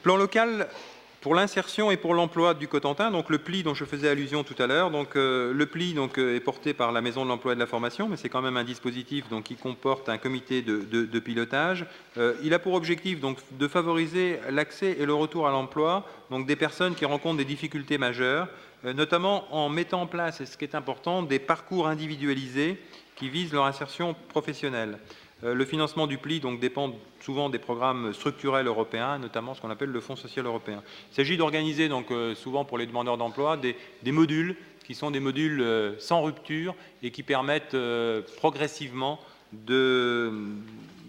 Plan local pour l'insertion et pour l'emploi du Cotentin, donc le pli dont je faisais allusion tout à l'heure. Donc, le pli est porté par la Maison de l'Emploi et de la Formation, mais c'est quand même un dispositif donc, qui comporte un comité de pilotage. Il a pour objectif donc, de favoriser l'accès et le retour à l'emploi donc, des personnes qui rencontrent des difficultés majeures, notamment en mettant en place, et ce qui est important, des parcours individualisés qui visent leur insertion professionnelle. Le financement du pli donc, dépend souvent des programmes structurels européens, notamment ce qu'on appelle le Fonds social européen. Il s'agit d'organiser donc, souvent pour les demandeurs d'emploi des modules qui sont des modules sans rupture et qui permettent progressivement de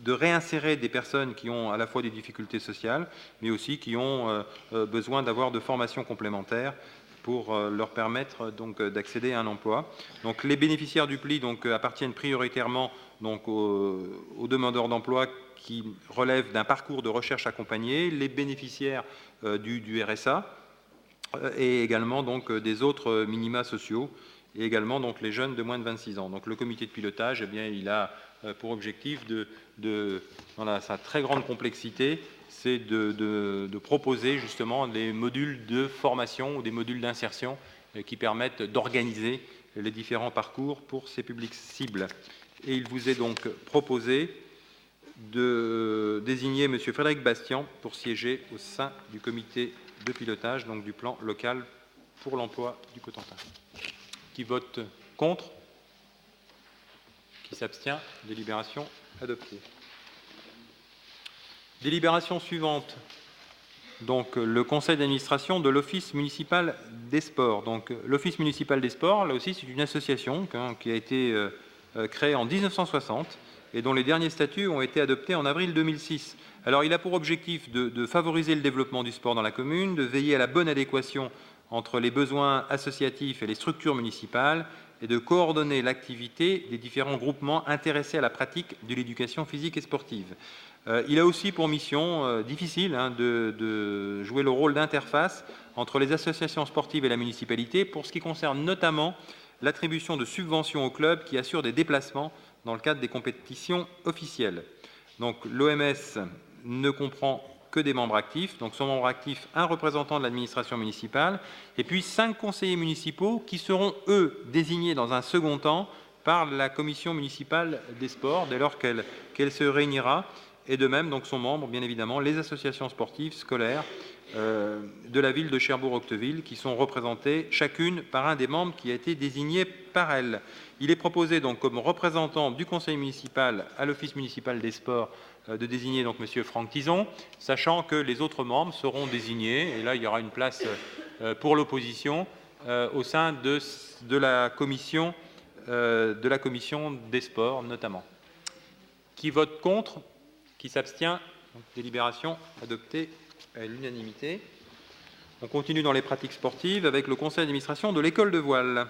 réinsérer des personnes qui ont à la fois des difficultés sociales, mais aussi qui ont besoin d'avoir de formations complémentaires pour leur permettre donc d'accéder à un emploi. Donc, les bénéficiaires du pli donc, appartiennent prioritairement donc, aux demandeurs d'emploi qui relèvent d'un parcours de recherche accompagné, les bénéficiaires du RSA et également donc, des autres minima sociaux et également donc, les jeunes de moins de 26 ans. Donc, le comité de pilotage, eh bien, il a pour objectif dans sa très grande complexité, c'est de proposer justement des modules de formation ou des modules d'insertion qui permettent d'organiser les différents parcours pour ces publics cibles. Et il vous est donc proposé de désigner M. Frédéric Bastian pour siéger au sein du comité de pilotage donc du plan local pour l'emploi du Cotentin. Qui vote contre? Qui s'abstient? Délibération adoptée. Délibération suivante. Donc, le conseil d'administration de l'Office municipal des sports. Donc, l'Office municipal des sports, là aussi, c'est une association qui a été créée en 1960 et dont les derniers statuts ont été adoptés en avril 2006. Alors, il a pour objectif de favoriser le développement du sport dans la commune, de veiller à la bonne adéquation entre les besoins associatifs et les structures municipales et de coordonner l'activité des différents groupements intéressés à la pratique de l'éducation physique et sportive. Il a aussi pour mission difficile de jouer le rôle d'interface entre les associations sportives et la municipalité pour ce qui concerne notamment l'attribution de subventions aux clubs qui assurent des déplacements dans le cadre des compétitions officielles. Donc l'OMS ne comprend que des membres actifs, donc son membre actif, un représentant de l'administration municipale, et puis 5 conseillers municipaux qui seront, eux, désignés dans un second temps par la commission municipale des sports, dès lors qu'elle se réunira, et de même, donc, sont membres, bien évidemment, les associations sportives scolaires de la ville de Cherbourg-Octeville, qui sont représentées chacune par un des membres qui a été désigné par elle. Il est proposé donc comme représentant du conseil municipal à l'Office municipal des sports de désigner donc M. Franck Tison, sachant que les autres membres seront désignés, et là il y aura une place pour l'opposition au sein de la commission des sports notamment. Qui vote contre? Qui s'abstient? Délibération adoptée à l'unanimité. On continue dans les pratiques sportives avec le conseil d'administration de l'école de voile.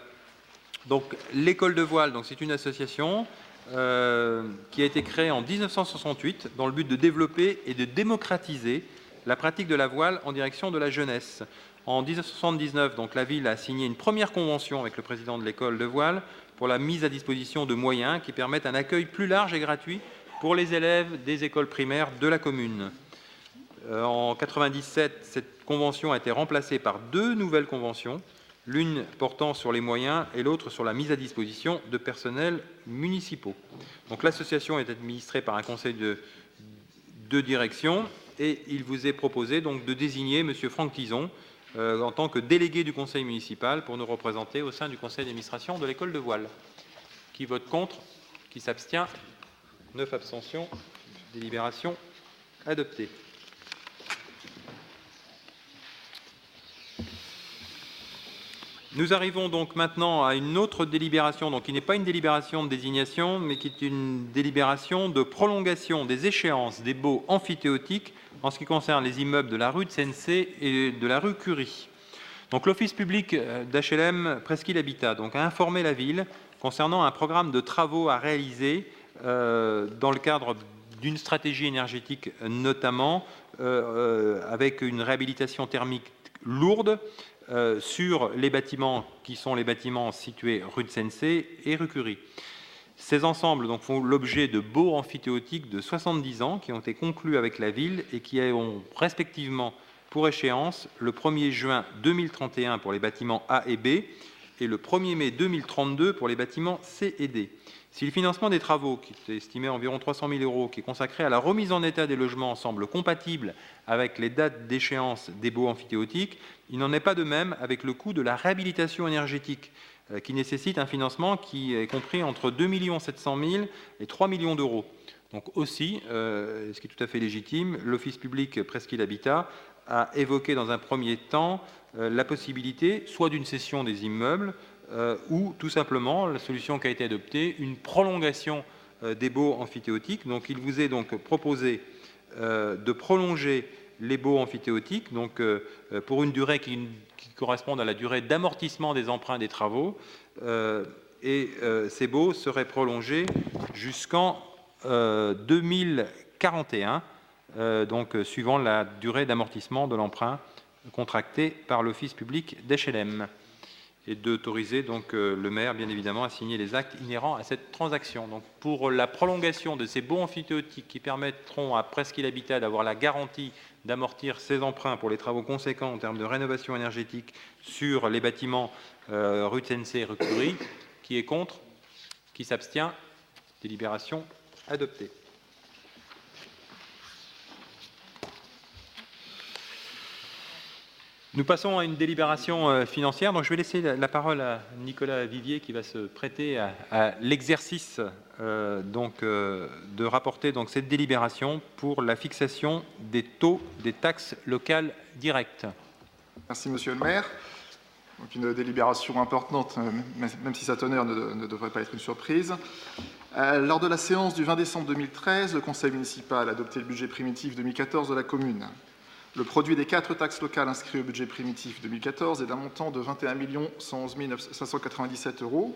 Donc l'école de voile, c'est une association qui a été créée en 1968 dans le but de développer et de démocratiser la pratique de la voile en direction de la jeunesse. En 1979, donc, la ville a signé une première convention avec le président de l'école de voile pour la mise à disposition de moyens qui permettent un accueil plus large et gratuit pour les élèves des écoles primaires de la commune. En 1997, cette convention a été remplacée par 2 nouvelles conventions, l'une portant sur les moyens et l'autre sur la mise à disposition de personnels municipaux. Donc l'association est administrée par un conseil de direction et il vous est proposé donc de désigner M. Franck Tison en tant que délégué du conseil municipal pour nous représenter au sein du conseil d'administration de l'école de voile. Qui vote contre? Qui s'abstient? 9 abstentions. Délibération adoptée. Nous arrivons donc maintenant à une autre délibération, donc qui n'est pas une délibération de désignation, mais qui est une délibération de prolongation des échéances des baux amphithéotiques en ce qui concerne les immeubles de la rue de Sensé et de la rue Curie. Donc l'Office public d'HLM Presqu'île Habitat donc, a informé la ville concernant un programme de travaux à réaliser dans le cadre d'une stratégie énergétique notamment, avec une réhabilitation thermique lourde sur les bâtiments qui sont les bâtiments situés rue de Sensé et rue Curie. Ces ensembles donc, font l'objet de baux amphithéotiques de 70 ans qui ont été conclus avec la ville et qui ont respectivement pour échéance le 1er juin 2031 pour les bâtiments A et B et le 1er mai 2032 pour les bâtiments C et D. Si le financement des travaux, qui est estimé à environ 300 000 €, qui est consacré à la remise en état des logements, semble compatible avec les dates d'échéance des baux emphytéotiques, il n'en est pas de même avec le coût de la réhabilitation énergétique, qui nécessite un financement qui est compris entre 2 700 000 et 3 millions d'euros. Donc aussi, ce qui est tout à fait légitime, l'Office public Presqu'île Habitat a évoqué dans un premier temps la possibilité soit d'une cession des immeubles, ou tout simplement, la solution qui a été adoptée, une prolongation des baux emphytéotiques. Donc il vous est donc proposé de prolonger les baux emphytéotiques donc, pour une durée qui corresponde à la durée d'amortissement des emprunts des travaux, et ces baux seraient prolongés jusqu'en 2041, donc suivant la durée d'amortissement de l'emprunt contracté par l'Office public d'HLM, et d'autoriser donc le maire, bien évidemment, à signer les actes inhérents à cette transaction. Donc, pour la prolongation de ces baux emphytéotiques qui permettront à Presqu'île Habitat d'avoir la garantie d'amortir ses emprunts pour les travaux conséquents en termes de rénovation énergétique sur les bâtiments rue Tsensé et rue Curie, qui est contre, qui s'abstient, délibération adoptée. Nous passons à une délibération financière. Donc, je vais laisser la parole à Nicolas Vivier qui va se prêter à l'exercice de rapporter donc, cette délibération pour la fixation des taux des taxes locales directes. Merci, Monsieur le maire. Donc, une délibération importante, même si sa teneur ne devrait pas être une surprise. Lors de la séance du 20 décembre 2013, le Conseil municipal a adopté le budget primitif 2014 de la commune. Le produit des 4 taxes locales inscrites au budget primitif 2014 est d'un montant de 21 111 597 €.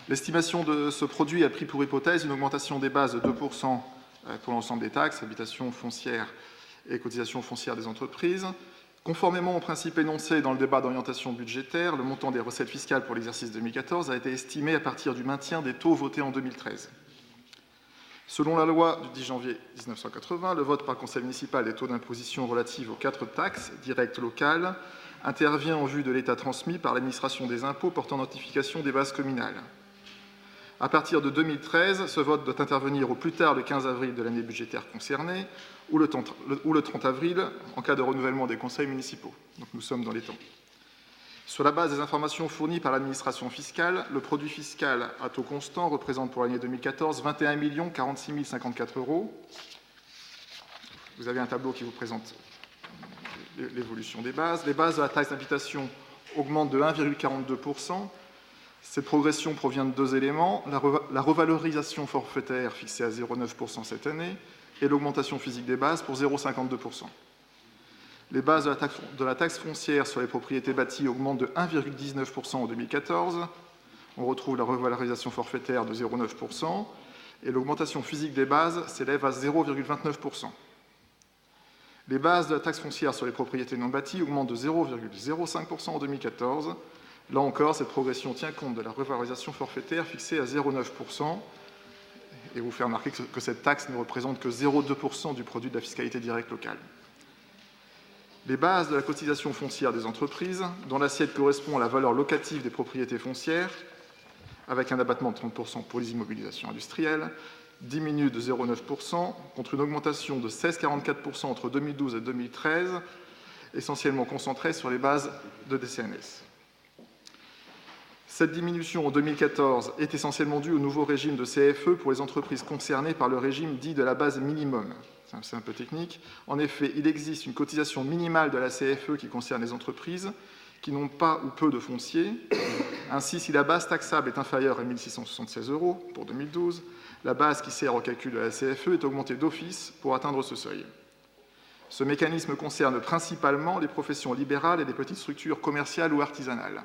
L'estimation de ce produit a pris pour hypothèse une augmentation des bases de 2% pour l'ensemble des taxes, habitation foncière et cotisation foncière des entreprises. Conformément au principe énoncé dans le débat d'orientation budgétaire, le montant des recettes fiscales pour l'exercice 2014 a été estimé à partir du maintien des taux votés en 2013. Selon la loi du 10 janvier 1980, le vote par le conseil municipal des taux d'imposition relatifs aux 4 taxes directes locales intervient en vue de l'état transmis par l'administration des impôts portant notification des bases communales. À partir de 2013, ce vote doit intervenir au plus tard le 15 avril de l'année budgétaire concernée ou le 30 avril en cas de renouvellement des conseils municipaux. Donc nous sommes dans les temps. Sur la base des informations fournies par l'administration fiscale, le produit fiscal à taux constant représente pour l'année 2014 21 46 054 €. Vous avez un tableau qui vous présente l'évolution des bases. Les bases de la taxe d'habitation augmentent de 1,42%. Cette progression provient de 2 éléments, la revalorisation forfaitaire fixée à 0,9% cette année et l'augmentation physique des bases pour 0,52%. Les bases de la taxe foncière sur les propriétés bâties augmentent de 1,19% en 2014. On retrouve la revalorisation forfaitaire de 0,9% et l'augmentation physique des bases s'élève à 0,29%. Les bases de la taxe foncière sur les propriétés non bâties augmentent de 0,05% en 2014. Là encore, cette progression tient compte de la revalorisation forfaitaire fixée à 0,9%. Et vous fait remarquer que cette taxe ne représente que 0,2% du produit de la fiscalité directe locale. Les bases de la cotisation foncière des entreprises, dont l'assiette correspond à la valeur locative des propriétés foncières, avec un abattement de 30% pour les immobilisations industrielles, diminue de 0,9% contre une augmentation de 16,44% entre 2012 et 2013, essentiellement concentrée sur les bases de DCNS. Cette diminution en 2014 est essentiellement due au nouveau régime de CFE pour les entreprises concernées par le régime dit de la base minimum. C'est un peu technique. En effet, il existe une cotisation minimale de la CFE qui concerne les entreprises qui n'ont pas ou peu de foncier. Ainsi, si la base taxable est inférieure à 1 676 € pour 2012, la base qui sert au calcul de la CFE est augmentée d'office pour atteindre ce seuil. Ce mécanisme concerne principalement les professions libérales et les petites structures commerciales ou artisanales.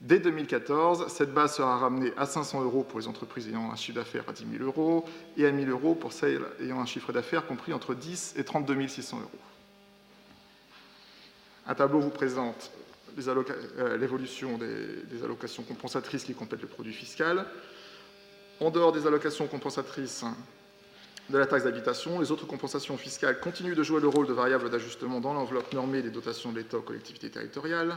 Dès 2014, cette base sera ramenée à 500 € pour les entreprises ayant un chiffre d'affaires à 10 000 € et à 1 000 € pour celles ayant un chiffre d'affaires compris entre 10 et 32 600 €. Un tableau vous présente l'évolution des allocations compensatrices qui complètent le produit fiscal. En dehors des allocations compensatrices, de la taxe d'habitation. Les autres compensations fiscales continuent de jouer le rôle de variable d'ajustement dans l'enveloppe normée des dotations de l'État aux collectivités territoriales.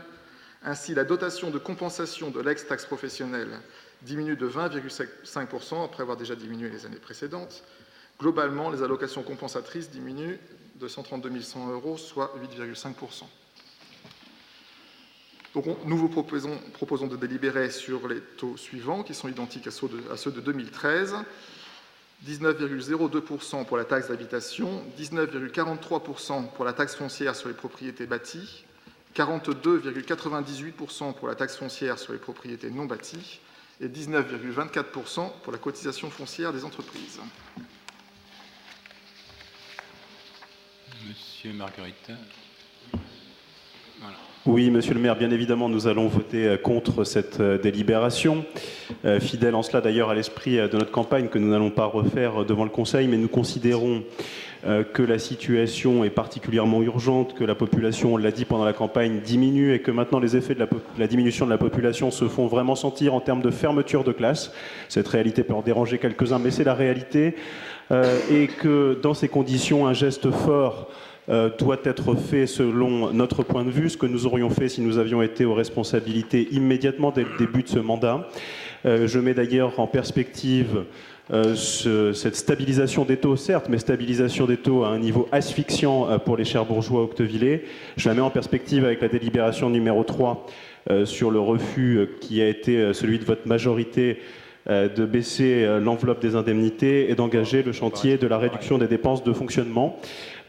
Ainsi, la dotation de compensation de l'ex-taxe professionnelle diminue de 20,5% après avoir déjà diminué les années précédentes. Globalement, les allocations compensatrices diminuent de 132 100 €, soit 8,5%. Donc, nous vous proposons de délibérer sur les taux suivants, qui sont identiques à ceux de 2013. 19,02% pour la taxe d'habitation, 19,43% pour la taxe foncière sur les propriétés bâties, 42,98% pour la taxe foncière sur les propriétés non bâties et 19,24% pour la cotisation foncière des entreprises. Monsieur Marguerite. Voilà. Oui, Monsieur le maire, bien évidemment, nous allons voter contre cette délibération. Fidèle en cela d'ailleurs à l'esprit de notre campagne que nous n'allons pas refaire devant le Conseil, mais nous considérons que la situation est particulièrement urgente, que la population, on l'a dit pendant la campagne, diminue et que maintenant les effets de la diminution de la population se font vraiment sentir en termes de fermeture de classes. Cette réalité peut en déranger quelques-uns, mais c'est la réalité. Et que dans ces conditions, un geste fort doit être fait selon notre point de vue, ce que nous aurions fait si nous avions été aux responsabilités immédiatement dès le début de ce mandat. Je mets d'ailleurs en perspective cette stabilisation des taux, certes, mais stabilisation des taux à un niveau asphyxiant pour les Cherbourgeois octevillais. Je la mets en perspective avec la délibération numéro 3 sur le refus qui a été celui de votre majorité de baisser l'enveloppe des indemnités et d'engager le chantier de la réduction des dépenses de fonctionnement.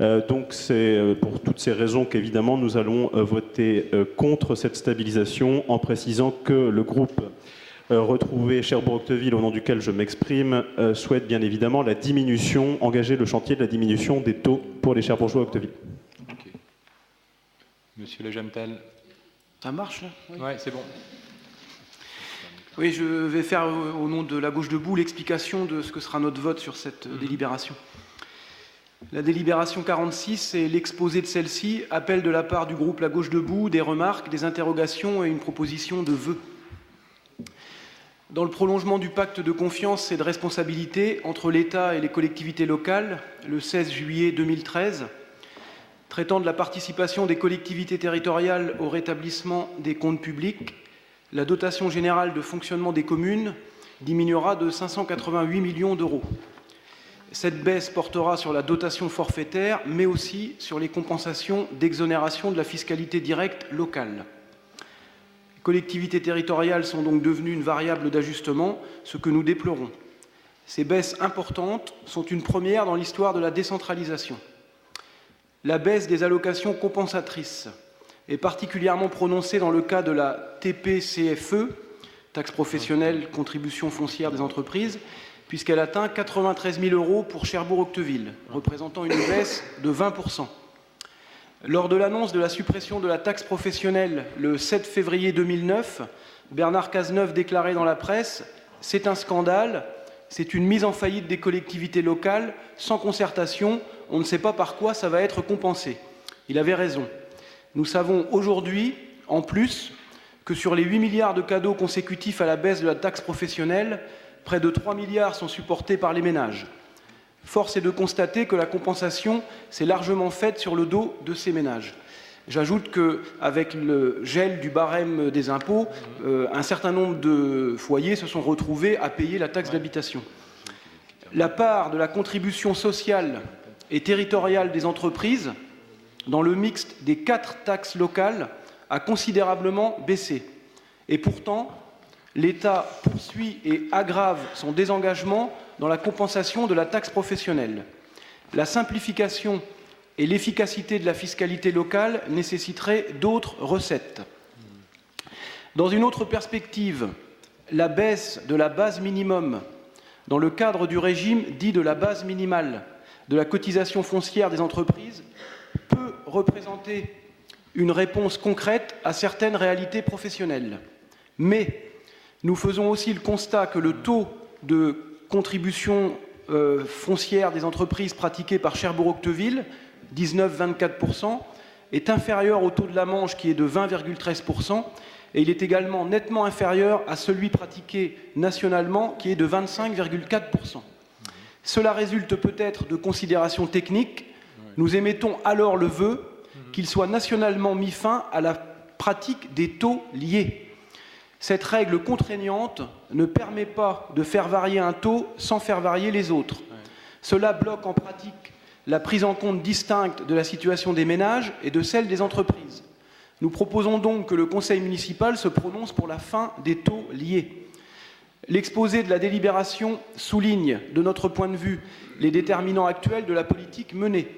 Donc c'est pour toutes ces raisons qu'évidemment nous allons voter contre cette stabilisation en précisant que le groupe Retrouver Cherbourg-Octeville, au nom duquel je m'exprime, souhaite bien évidemment la diminution, engager le chantier de la diminution des taux pour les Cherbourgeois Octeville. Okay. Monsieur Le Jamtel. Ça marche là ? Oui, ouais, c'est bon. Oui, je vais faire au nom de la Gauche Debout l'explication de ce que sera notre vote sur cette délibération. La délibération 46 et l'exposé de celle-ci appellent de la part du groupe La Gauche Debout des remarques, des interrogations et une proposition de vœu. Dans le prolongement du pacte de confiance et de responsabilité entre l'État et les collectivités locales, le 16 juillet 2013, traitant de la participation des collectivités territoriales au rétablissement des comptes publics, la dotation générale de fonctionnement des communes diminuera de 588 millions d'euros. Cette baisse portera sur la dotation forfaitaire, mais aussi sur les compensations d'exonération de la fiscalité directe locale. Les collectivités territoriales sont donc devenues une variable d'ajustement, ce que nous déplorons. Ces baisses importantes sont une première dans l'histoire de la décentralisation. La baisse des allocations compensatrices est particulièrement prononcée dans le cas de la TPCFE, taxe professionnelle, contribution foncière des entreprises, puisqu'elle atteint 93 000 € pour Cherbourg-Octeville, représentant une baisse de 20%. Lors de l'annonce de la suppression de la taxe professionnelle le 7 février 2009, Bernard Cazeneuve déclarait dans la presse « C'est un scandale, c'est une mise en faillite des collectivités locales, sans concertation, on ne sait pas par quoi ça va être compensé ». Il avait raison. Nous savons aujourd'hui, en plus, que sur les 8 milliards de cadeaux consécutifs à la baisse de la taxe professionnelle, près de 3 milliards sont supportés par les ménages. Force est de constater que la compensation s'est largement faite sur le dos de ces ménages. J'ajoute qu'avec le gel du barème des impôts, un certain nombre de foyers se sont retrouvés à payer la taxe d'habitation. La part de la contribution sociale et territoriale des entreprises dans le mixte des 4 taxes locales a considérablement baissé. Et pourtant, l'État poursuit et aggrave son désengagement dans la compensation de la taxe professionnelle. La simplification et l'efficacité de la fiscalité locale nécessiteraient d'autres recettes. Dans une autre perspective, la baisse de la base minimum dans le cadre du régime dit de la base minimale de la cotisation foncière des entreprises peut représenter une réponse concrète à certaines réalités professionnelles. Mais nous faisons aussi le constat que le taux de contribution foncière des entreprises pratiqué par Cherbourg-Octeville, 19,24%, est inférieur au taux de la Manche qui est de 20,13%, et il est également nettement inférieur à celui pratiqué nationalement qui est de 25,4%. Cela résulte peut-être de considérations techniques. Nous émettons alors le vœu qu'il soit nationalement mis fin à la pratique des taux liés. Cette règle contraignante ne permet pas de faire varier un taux sans faire varier les autres. Cela bloque en pratique la prise en compte distincte de la situation des ménages et de celle des entreprises. Nous proposons donc que le Conseil municipal se prononce pour la fin des taux liés. L'exposé de la délibération souligne, de notre point de vue, les déterminants actuels de la politique menée.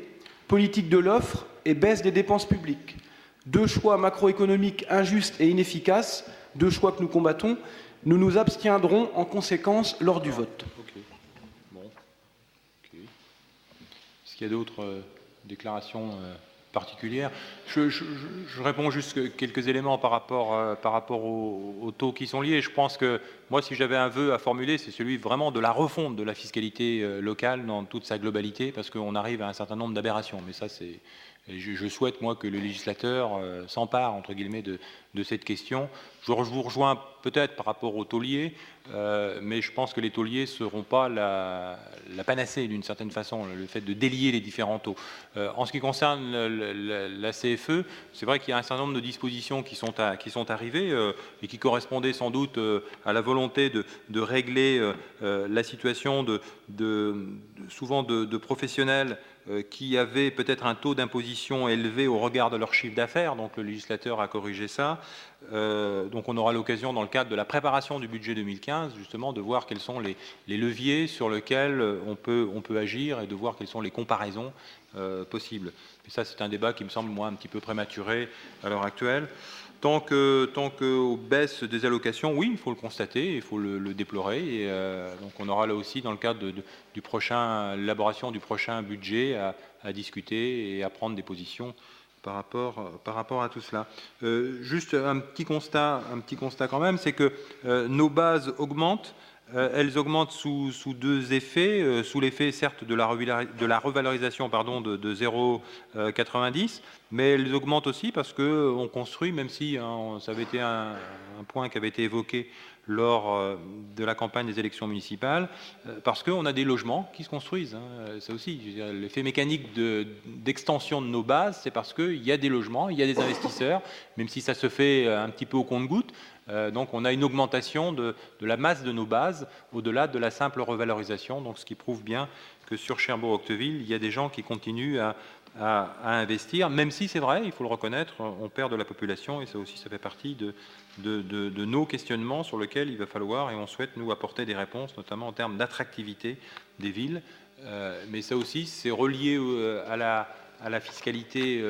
Politique de l'offre et baisse des dépenses publiques. 2 choix macroéconomiques injustes et inefficaces, 2 choix que nous combattons. Nous nous abstiendrons en conséquence lors du vote. Okay. Bon. Okay. Est-ce qu'il y a d'autres déclarations particulières? Je réponds juste quelques éléments par rapport aux taux qui sont liés. Je pense que moi, si j'avais un vœu à formuler, c'est celui vraiment de la refonte de la fiscalité locale dans toute sa globalité, parce qu'on arrive à un certain nombre d'aberrations. Mais ça, c'est... Je souhaite, moi, que le législateur s'empare, entre guillemets, de cette question. Je vous rejoins peut-être par rapport aux tauliers, mais je pense que les tauliers ne seront pas la panacée, d'une certaine façon, le fait de délier les différents taux. En ce qui concerne la CFE, c'est vrai qu'il y a un certain nombre de dispositions qui sont arrivées et qui correspondaient sans doute à la volonté de régler la situation souvent de professionnels qui avaient peut-être un taux d'imposition élevé au regard de leur chiffre d'affaires, donc le législateur a corrigé ça. Donc on aura l'occasion, dans le cadre de la préparation du budget 2015, justement, de voir quels sont les leviers sur lesquels on peut agir et de voir quelles sont les comparaisons possibles. Et ça, c'est un débat qui me semble, moi, un petit peu prématuré à l'heure actuelle. Tant qu'aux baisses des allocations, oui, il faut le constater, il faut le déplorer. Et donc on aura là aussi, dans le cadre de l'élaboration du prochain budget, à discuter et à prendre des positions par rapport à tout cela. Juste un petit constat quand même, c'est que nos bases augmentent. Elles augmentent sous 2 effets, sous l'effet certes de la revalorisation de 0,90, mais elles augmentent aussi parce qu'on construit, même si ça avait été un point qui avait été évoqué lors de la campagne des élections municipales, parce qu'on a des logements qui se construisent. Ça aussi, je veux dire, l'effet mécanique d'extension de nos bases, c'est parce qu'il y a des logements, il y a des investisseurs, même si ça se fait un petit peu au compte-gouttes. Donc on a une augmentation de la masse de nos bases au-delà de la simple revalorisation, donc ce qui prouve bien que sur Cherbourg-Octeville, il y a des gens qui continuent à investir, même si c'est vrai, il faut le reconnaître, on perd de la population et ça aussi, ça fait partie de nos questionnements sur lesquels il va falloir et on souhaite nous apporter des réponses, notamment en termes d'attractivité des villes. Mais ça aussi, c'est relié à la fiscalité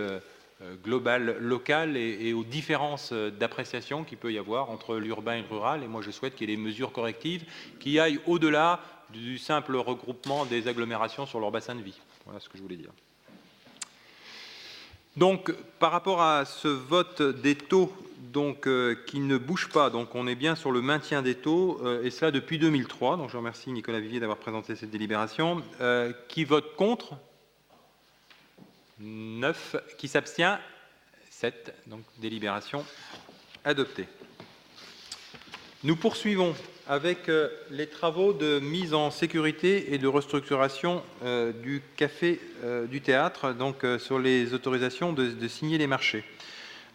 globale, locale et aux différences d'appréciation qu'il peut y avoir entre l'urbain et le rural. Et moi, je souhaite qu'il y ait des mesures correctives qui aillent au-delà du simple regroupement des agglomérations sur leur bassin de vie. Voilà ce que je voulais dire. Donc, par rapport à ce vote des taux qui ne bouge pas, donc on est bien sur le maintien des taux, et cela depuis 2003. Donc, je remercie Nicolas Vivier d'avoir présenté cette délibération. Qui vote contre ? 9. Qui s'abstient ? 7. Donc, délibération adoptée. Nous poursuivons avec les travaux de mise en sécurité et de restructuration du café du théâtre, donc sur les autorisations de signer les marchés.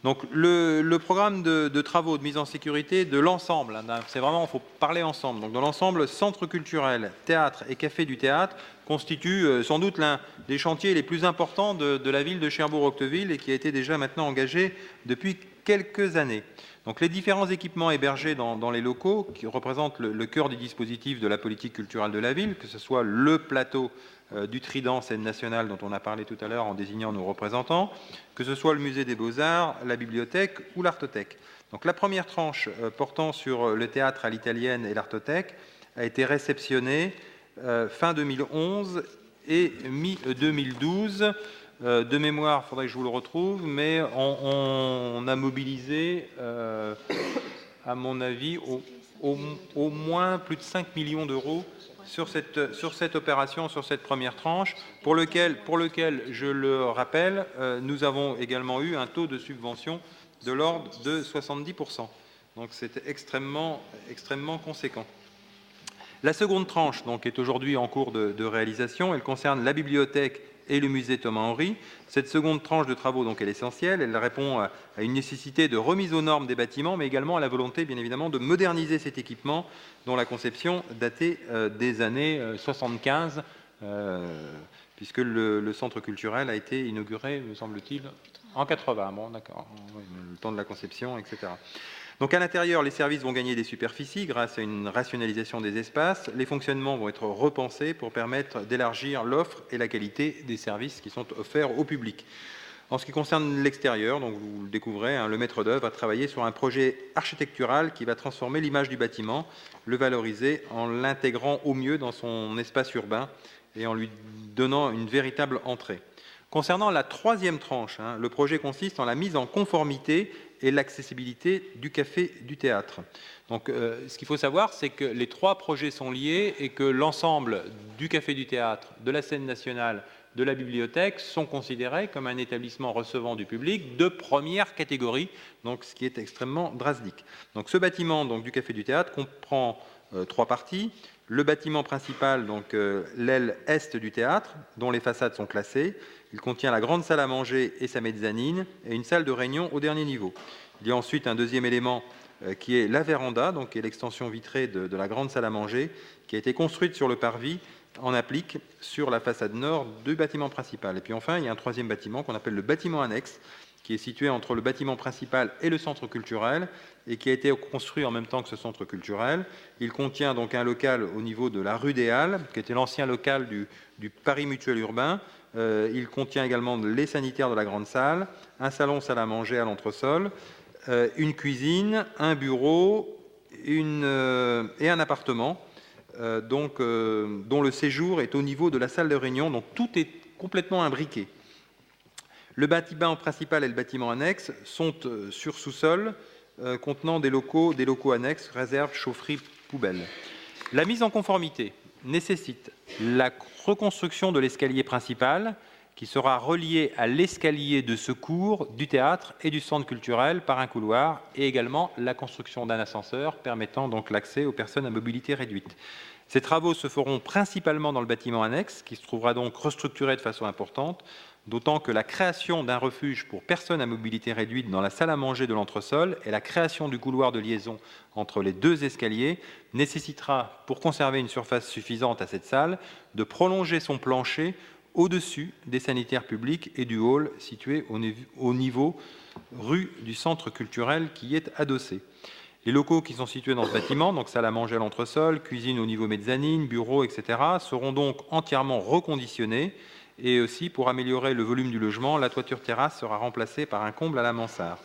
Donc le programme de travaux de mise en sécurité de l'ensemble, c'est vraiment, il faut parler ensemble, donc dans l'ensemble, centre culturel, théâtre et café du théâtre constitue sans doute l'un des chantiers les plus importants de la ville de Cherbourg-Octeville et qui a été déjà maintenant engagé depuis quelques années. Donc les différents équipements hébergés dans les locaux qui représentent le cœur du dispositif de la politique culturelle de la ville, que ce soit le plateau du Trident scène nationale dont on a parlé tout à l'heure en désignant nos représentants, que ce soit le musée des Beaux-Arts, la bibliothèque ou l'Artothèque. Donc la première tranche portant sur le théâtre à l'italienne et l'Artothèque a été réceptionnée fin 2011 et mi-2012. De mémoire, il faudrait que je vous le retrouve, mais on a mobilisé, à mon avis, au moins plus de 5 millions d'euros sur cette opération, sur cette première tranche, pour lequel, je le rappelle, nous avons également eu un taux de subvention de l'ordre de 70%. Donc c'est extrêmement conséquent. La seconde tranche donc, est aujourd'hui en cours de réalisation. Elle concerne la bibliothèque et le musée Thomas-Henry. Cette seconde tranche de travaux donc, est essentielle. Elle répond à une nécessité de remise aux normes des bâtiments, mais également à la volonté, bien évidemment, de moderniser cet équipement dont la conception datait des années 75, puisque le centre culturel a été inauguré, me semble-t-il, en 80. Bon, d'accord, le temps de la conception, etc. Donc à l'intérieur, les services vont gagner des superficies grâce à une rationalisation des espaces. Les fonctionnements vont être repensés pour permettre d'élargir l'offre et la qualité des services qui sont offerts au public. En ce qui concerne l'extérieur, donc vous le découvrez, le maître d'œuvre a travaillé sur un projet architectural qui va transformer l'image du bâtiment, le valoriser en l'intégrant au mieux dans son espace urbain et en lui donnant une véritable entrée. Concernant la troisième tranche, le projet consiste en la mise en conformité et l'accessibilité du café du théâtre. Donc, ce qu'il faut savoir, c'est que les trois projets sont liés et que l'ensemble du café du théâtre, de la scène nationale, de la bibliothèque sont considérés comme un établissement recevant du public de première catégorie, donc ce qui est extrêmement drastique. Donc, ce bâtiment donc, du café du théâtre comprend trois parties. Le bâtiment principal, donc l'aile est du théâtre, dont les façades sont classées. Il contient la grande salle à manger et sa mezzanine, et une salle de réunion au dernier niveau. Il y a ensuite un deuxième élément qui est la véranda, donc qui est l'extension vitrée de la grande salle à manger, qui a été construite sur le parvis en applique sur la façade nord du bâtiment principal. Et puis enfin, il y a un troisième bâtiment qu'on appelle le bâtiment annexe, qui est situé entre le bâtiment principal et le centre culturel, et qui a été construit en même temps que ce centre culturel. Il contient donc un local au niveau de la rue des Halles, qui était l'ancien local du Paris Mutuel Urbain. Il contient également les sanitaires de la grande salle, un salon salle à manger à l'entresol, une cuisine, un bureau et un appartement, dont le séjour est au niveau de la salle de réunion. Donc tout est complètement imbriqué. Le bâtiment principal et le bâtiment annexe sont sur sous-sol, contenant des locaux annexes, réserves, chaufferies, poubelles. La mise en conformité nécessite la reconstruction de l'escalier principal, qui sera relié à l'escalier de secours du théâtre et du centre culturel par un couloir, et également la construction d'un ascenseur permettant donc l'accès aux personnes à mobilité réduite. Ces travaux se feront principalement dans le bâtiment annexe, qui se trouvera donc restructuré de façon importante, d'autant que la création d'un refuge pour personnes à mobilité réduite dans la salle à manger de l'entresol et la création du couloir de liaison entre les deux escaliers nécessitera, pour conserver une surface suffisante à cette salle, de prolonger son plancher au-dessus des sanitaires publics et du hall situé au niveau rue du centre culturel qui est adossé. Les locaux qui sont situés dans ce bâtiment, donc salle à manger à l'entresol, cuisine au niveau mezzanine, bureau, etc., seront donc entièrement reconditionnés. Et aussi, pour améliorer le volume du logement, la toiture terrasse sera remplacée par un comble à la mansarde.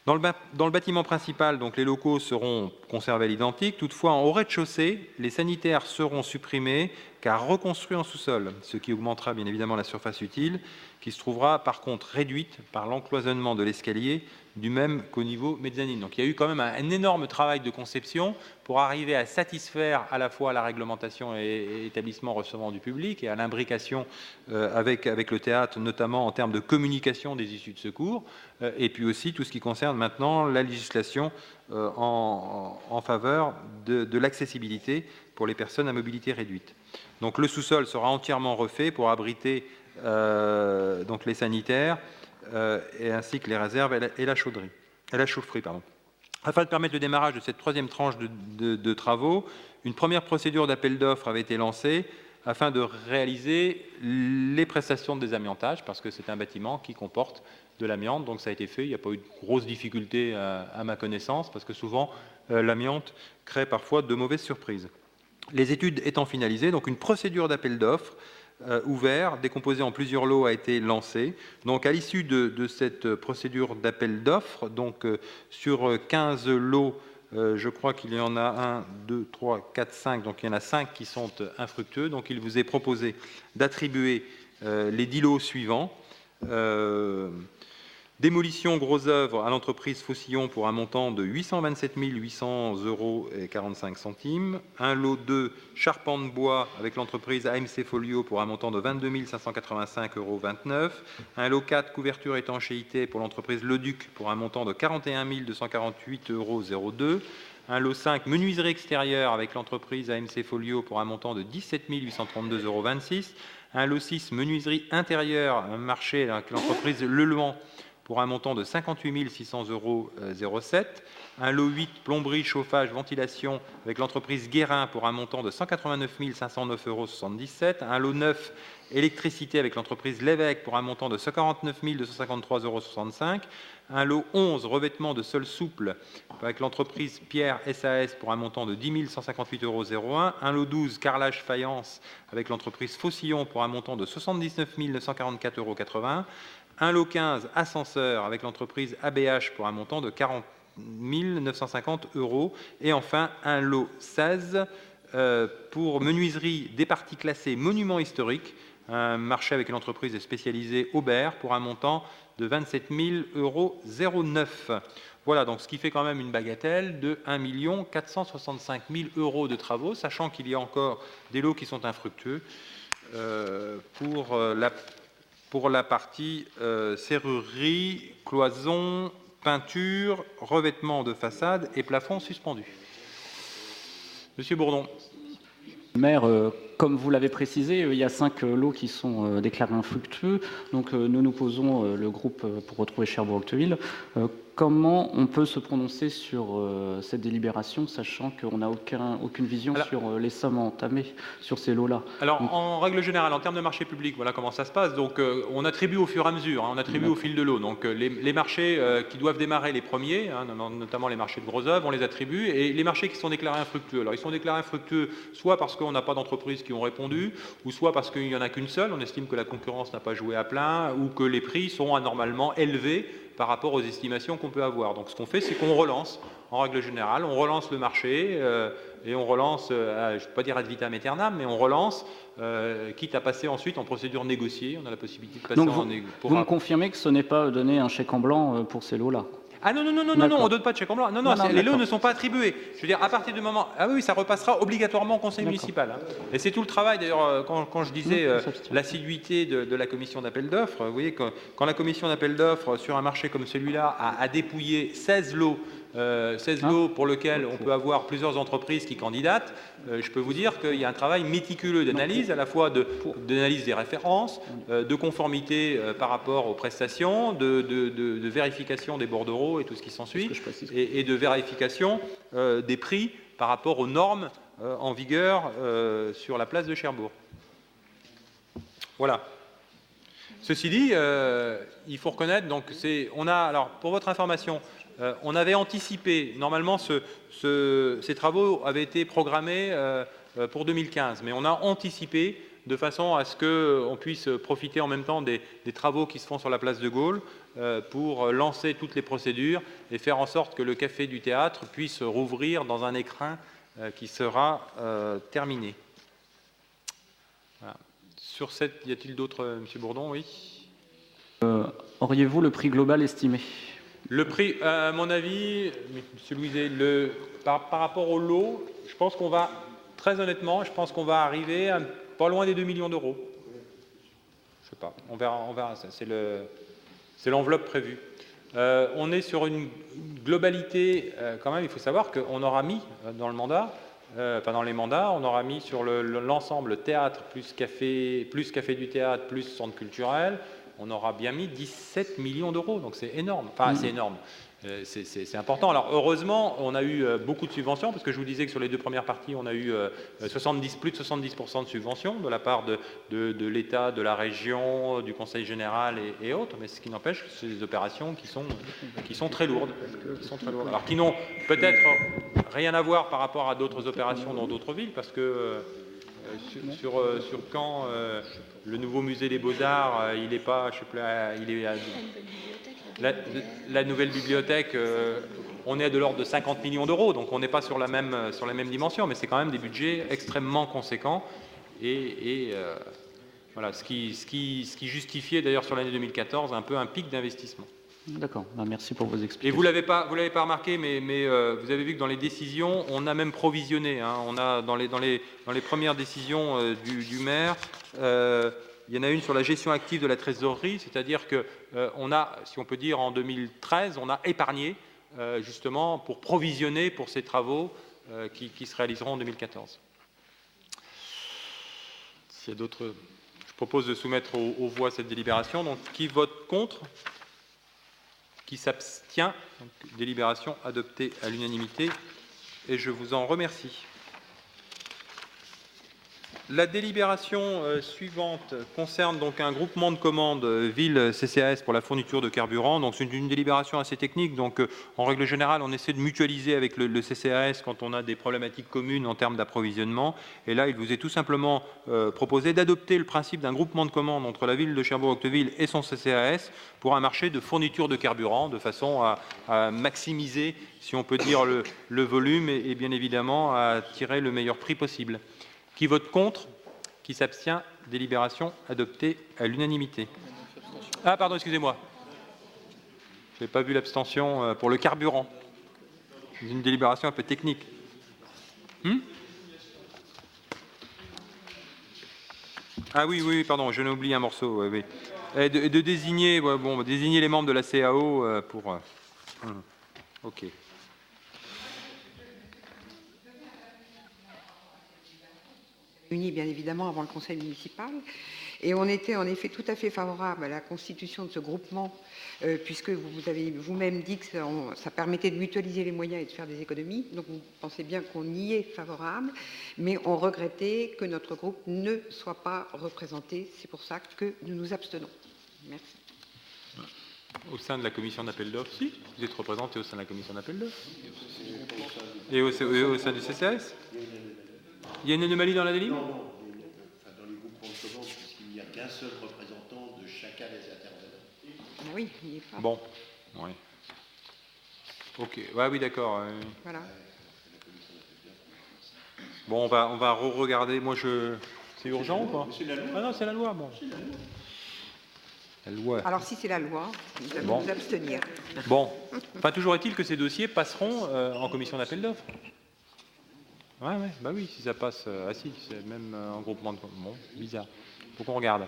Dans le bâtiment principal, donc, les locaux seront conservés à l'identique. Toutefois, au rez-de-chaussée, les sanitaires seront supprimés car reconstruits en sous-sol, ce qui augmentera bien évidemment la surface utile, qui se trouvera par contre réduite par l'encloisonnement de l'escalier, du même qu'au niveau mezzanine. Donc il y a eu quand même un énorme travail de conception pour arriver à satisfaire à la fois la réglementation et établissement recevant du public et à l'imbrication avec le théâtre, notamment en termes de communication des issues de secours, et puis aussi tout ce qui concerne maintenant la législation en faveur de l'accessibilité pour les personnes à mobilité réduite. Donc le sous-sol sera entièrement refait pour abriter donc les sanitaires, et ainsi que les réserves et la chaufferie. Afin de permettre le démarrage de cette troisième tranche de travaux, une première procédure d'appel d'offres avait été lancée afin de réaliser les prestations de désamiantage, parce que c'est un bâtiment qui comporte de l'amiante, donc ça a été fait. Il n'y a pas eu de grosses difficultés à ma connaissance, parce que souvent l'amiante crée parfois de mauvaises surprises. Les études étant finalisées, donc une procédure d'appel d'offres ouvert, décomposé en plusieurs lots, a été lancé. Donc, à l'issue de cette procédure d'appel d'offres, donc sur 15 lots, je crois qu'il y en a 1, 2, 3, 4, 5, donc il y en a 5 qui sont infructueux. Donc, il vous est proposé d'attribuer les 10 lots suivants. Démolition gros œuvre à l'entreprise Faucillon pour un montant de 827 800 € et 45 centimes. Un lot 2 charpente bois avec l'entreprise AMC Folio pour un montant de 22 585,29 €. Un lot 4 couverture étanchéité pour l'entreprise Leduc pour un montant de 41 248,02 €. Un lot 5 menuiserie extérieure avec l'entreprise AMC Folio pour un montant de 17 832,26 €. Un lot 6 menuiserie intérieure marché avec l'entreprise Lelouan pour un montant de 58 600,07 €. Un lot 8, plomberie, chauffage, ventilation avec l'entreprise Guérin pour un montant de 189 509,77 €. Un lot 9, électricité avec l'entreprise Lévesque pour un montant de 149 253,65 €. Un lot 11, revêtement de sol souple avec l'entreprise Pierre SAS pour un montant de 10 158,01 €. Un lot 12, carrelage faïence avec l'entreprise Faucillon pour un montant de 79 944,80 €. Un lot 15, ascenseur avec l'entreprise ABH pour un montant de 40 950 €. Et enfin, un lot 16 pour menuiserie des parties classées monuments historiques, un marché avec l'entreprise spécialisée Aubert pour un montant de 27 009 €. Voilà, donc ce qui fait quand même une bagatelle de 1 465 000 € de travaux, sachant qu'il y a encore des lots qui sont infructueux pour la partie serrurerie, cloison, peinture, revêtement de façade et plafond suspendu. Monsieur Bourdon. Maire, comme vous l'avez précisé, il y a 5 lots qui sont déclarés infructueux. Donc nous posons le groupe pour retrouver Cherbourg-Octeville. Comment on peut se prononcer sur cette délibération, sachant qu'on n'a aucune vision sur les sommes entamées sur ces lots-là? Alors, en règle générale, en termes de marché public, voilà comment ça se passe. Donc, on attribue au fur et à mesure, on attribue au fil de l'eau. Donc, les marchés qui doivent démarrer les premiers, notamment les marchés de gros œuvres, on les attribue. Et les marchés qui sont déclarés infructueux, alors ils sont déclarés infructueux soit parce qu'on n'a pas d'entreprises qui ont répondu, ou soit parce qu'il n'y en a qu'une seule, on estime que la concurrence n'a pas joué à plein, ou que les prix sont anormalement élevés par rapport aux estimations qu'on peut avoir. Donc ce qu'on fait, c'est qu'on relance, en règle générale, on relance le marché et on relance, je ne vais pas dire ad vitam aeternam, mais on relance, quitte à passer ensuite en procédure négociée. On a la possibilité de passer Donc vous me confirmez que ce n'est pas donner un chèque en blanc pour ces lots-là? Ah non, on ne donne pas de chèque en blanc. Non, les lots ne sont pas attribués. Je veux dire, à partir du moment... Ah oui, ça repassera obligatoirement au conseil municipal. Hein. Et c'est tout le travail, d'ailleurs, quand je disais l'assiduité de la commission d'appel d'offres, vous voyez, quand la commission d'appel d'offres, sur un marché comme celui-là, a dépouillé 16 lots, 16 lots pour lesquels on peut avoir plusieurs entreprises qui candidatent, je peux vous dire qu'il y a un travail méticuleux d'analyse, à la fois d'analyse des références, de conformité par rapport aux prestations, de vérification des bordereaux et tout ce qui s'ensuit, et de vérification des prix par rapport aux normes en vigueur sur la place de Cherbourg. Voilà. Ceci dit, il faut reconnaître, donc alors pour votre information, on avait anticipé, normalement ces travaux avaient été programmés pour 2015, mais on a anticipé de façon à ce qu'on puisse profiter en même temps des travaux qui se font sur la place de Gaulle pour lancer toutes les procédures et faire en sorte que le café du théâtre puisse rouvrir dans un écrin qui sera terminé. Voilà. Sur cette, y a-t-il d'autres, M. Bourdon? Oui. Auriez-vous le prix global estimé? Le prix, à mon avis, M. Louiset, par rapport au lot, je pense qu'on va, très honnêtement, je pense qu'on va arriver à pas loin des 2 millions d'euros. Je ne sais pas, on verra c'est l'enveloppe prévue. On est sur une globalité, quand même, il faut savoir qu'on aura mis dans le mandat, dans les mandats, on aura mis sur l'ensemble théâtre plus café du théâtre plus centre culturel, on aura bien mis 17 millions d'euros, donc c'est énorme. Enfin, c'est énorme. C'est important. Alors, heureusement, on a eu beaucoup de subventions, parce que je vous disais que sur les deux premières parties, on a eu plus de 70% de subventions de la part de l'État, de la région, du Conseil général et autres, mais ce qui n'empêche que c'est des opérations qui sont très lourdes. Alors, qui n'ont peut-être rien à voir par rapport à d'autres opérations dans d'autres villes, parce que sur Caen, le nouveau musée des Beaux-Arts, il n'est pas, je sais plus, il est la nouvelle bibliothèque, on est à de l'ordre de 50 millions d'euros, donc on n'est pas sur la même dimension, mais c'est quand même des budgets extrêmement conséquents et voilà, ce qui justifiait d'ailleurs sur l'année 2014 un peu un pic d'investissement. D'accord, merci pour vos explications. Et vous l'avez pas remarqué, mais vous avez vu que dans les décisions, on a même provisionné. Hein, on a dans les premières décisions du maire, il y en a une sur la gestion active de la trésorerie, c'est-à-dire que on a, si on peut dire, en 2013, on a épargné justement pour provisionner pour ces travaux qui se réaliseront en 2014. S'il y a d'autres, je propose de soumettre aux voix cette délibération. Donc, qui vote contre ? Qui s'abstient? Délibération adoptée à l'unanimité et je vous en remercie. La délibération suivante concerne donc un groupement de commandes ville CCAS pour la fourniture de carburant. Donc c'est une délibération assez technique. Donc en règle générale, on essaie de mutualiser avec le CCAS quand on a des problématiques communes en termes d'approvisionnement. Et là, il vous est tout simplement proposé d'adopter le principe d'un groupement de commandes entre la ville de Cherbourg-Octeville et son CCAS pour un marché de fourniture de carburant de façon à maximiser, si on peut dire, le volume et bien évidemment à tirer le meilleur prix possible. Qui vote contre? Qui s'abstient? Délibération adoptée à l'unanimité. Ah, pardon, excusez-moi. Je n'ai pas vu l'abstention pour le carburant. C'est une délibération un peu technique. Ah oui, pardon, je n'ai oublié un morceau. Oui. Et de désigner, désigner les membres de la CAO pour... Ok. Unis bien évidemment avant le conseil municipal et on était en effet tout à fait favorable à la constitution de ce groupement puisque vous avez vous-même dit que ça permettait de mutualiser les moyens et de faire des économies, donc vous pensez bien qu'on y est favorable, mais on regrettait que notre groupe ne soit pas représenté, c'est pour ça que nous nous abstenons. Merci. Au sein de la commission d'appel d'offres, si, vous êtes représenté au sein de la commission d'appel d'offres. Et au sein du CCAS. Il y a une anomalie dans la délibération? Non. Enfin, dans les groupements de commandes, puisqu'il n'y a qu'un seul représentant de chacun des intervenants. Ah oui, il n'est pas. Bon, oui. Ok, ouais, oui, d'accord. Voilà. Bon, on va regarder. Moi, c'est urgent ou pas? C'est la loi. Ah non, c'est la loi. Bon. La loi. Alors si c'est la loi, nous allons nous abstenir. Bon, enfin, toujours est-il que ces dossiers passeront en commission d'appel d'offres. Ouais, bah oui, si ça passe, si, c'est même en groupement de... Bon, bizarre. Faut qu'on regarde.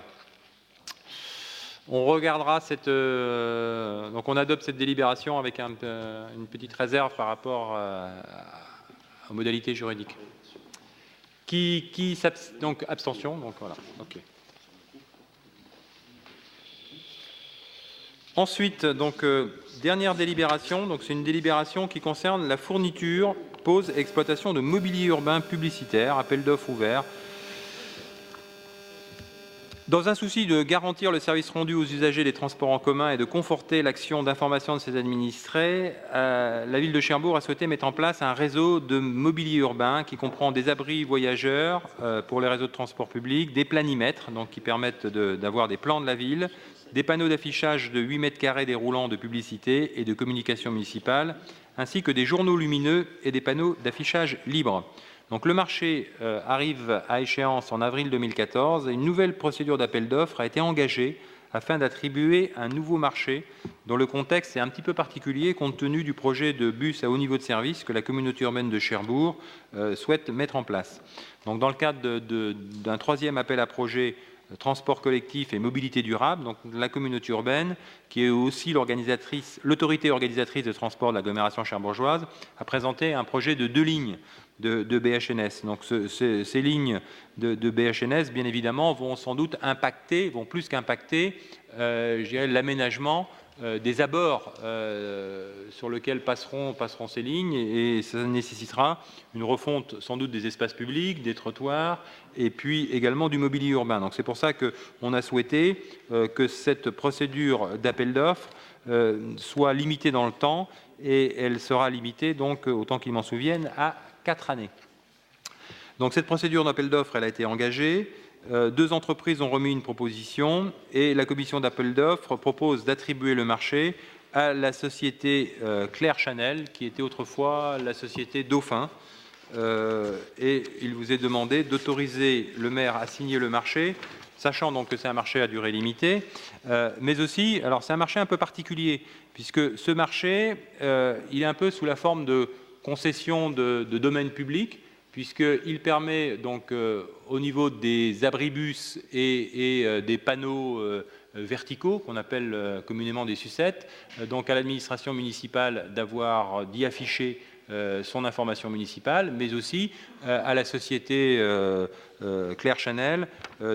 On regardera cette... donc on adopte cette délibération avec une petite réserve par rapport aux modalités juridiques. Qui s'abstient? Donc abstention, donc voilà, ok. Ensuite, donc, dernière délibération, donc c'est une délibération qui concerne la fourniture, pose et exploitation de mobilier urbain publicitaire, appel d'offres ouvert. Dans un souci de garantir le service rendu aux usagers des transports en commun et de conforter l'action d'information de ses administrés, la ville de Cherbourg a souhaité mettre en place un réseau de mobilier urbain qui comprend des abris voyageurs pour les réseaux de transport public, des planimètres donc, qui permettent d'avoir des plans de la ville, des panneaux d'affichage de 8 mètres carrés déroulants de publicité et de communication municipale, ainsi que des journaux lumineux et des panneaux d'affichage libre. Donc, le marché arrive à échéance en avril 2014 et une nouvelle procédure d'appel d'offres a été engagée afin d'attribuer un nouveau marché dont le contexte est un petit peu particulier compte tenu du projet de bus à haut niveau de service que la communauté urbaine de Cherbourg souhaite mettre en place. Donc, dans le cadre d'un troisième appel à projet transport collectif et mobilité durable, donc la communauté urbaine, qui est aussi l'autorité organisatrice de transport de l'agglomération cherbourgeoise, a présenté un projet de 2 lignes de BHNS. Donc ces lignes de BHNS, bien évidemment, vont sans doute impacter, vont plus qu'impacter, je dirais, l'aménagement des abords sur lesquels passeront ces lignes et ça nécessitera une refonte sans doute des espaces publics, des trottoirs et puis également du mobilier urbain. Donc c'est pour ça qu'on a souhaité que cette procédure d'appel d'offres soit limitée dans le temps et elle sera limitée donc autant qu'il m'en souvienne à 4 années. Donc cette procédure d'appel d'offres elle a été engagée. 2 entreprises ont remis une proposition et la commission d'appel d'offres propose d'attribuer le marché à la société Claire Chanel, qui était autrefois la société Dauphin. Et il vous est demandé d'autoriser le maire à signer le marché sachant donc que c'est un marché à durée limitée, mais aussi, alors c'est un marché un peu particulier, puisque ce marché, il est un peu sous la forme de concession de domaine public, puisqu'il permet donc au niveau des abribus et des panneaux verticaux, qu'on appelle communément des sucettes, donc à l'administration municipale d'y afficher son information municipale, mais aussi à la société Claire Chanel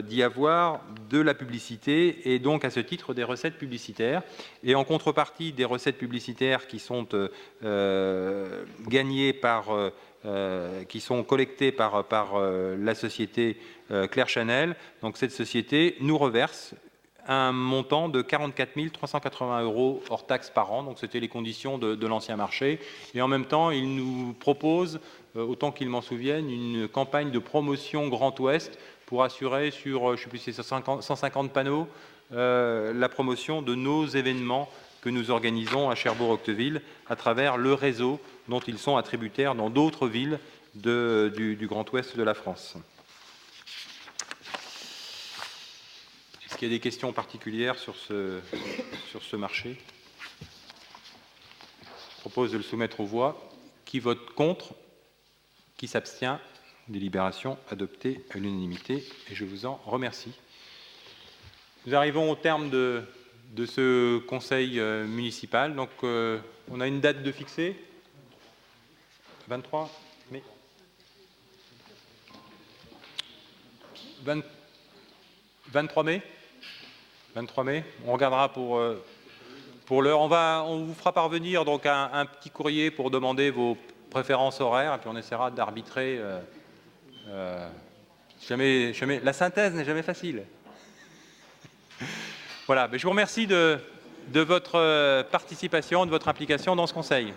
d'y avoir de la publicité et donc à ce titre des recettes publicitaires. Et en contrepartie des recettes publicitaires qui sont gagnées qui sont collectées par la société Claire Chanel, donc cette société nous reverse un montant de 44 380 € hors taxes par an, donc c'était les conditions de l'ancien marché, et en même temps il nous propose, autant qu'il m'en souvienne, une campagne de promotion Grand Ouest pour assurer sur, je ne sais plus si c'est 150 panneaux, la promotion de nos événements que nous organisons à Cherbourg-Octeville à travers le réseau dont ils sont attributaires dans d'autres villes du Grand Ouest de la France. Est-ce qu'il y a des questions particulières sur ce marché? Je propose de le soumettre aux voix. Qui vote contre? Qui s'abstient? Délibération adoptée à l'unanimité et je vous en remercie. Nous arrivons au terme de ce conseil municipal. Donc, on a une date de fixée 23 mai 23 mai 23 mai. On regardera pour l'heure. On vous fera parvenir donc un petit courrier pour demander vos préférences horaires et puis on essaiera d'arbitrer. La synthèse n'est jamais facile. Voilà. Mais je vous remercie de votre participation, de votre implication dans ce conseil.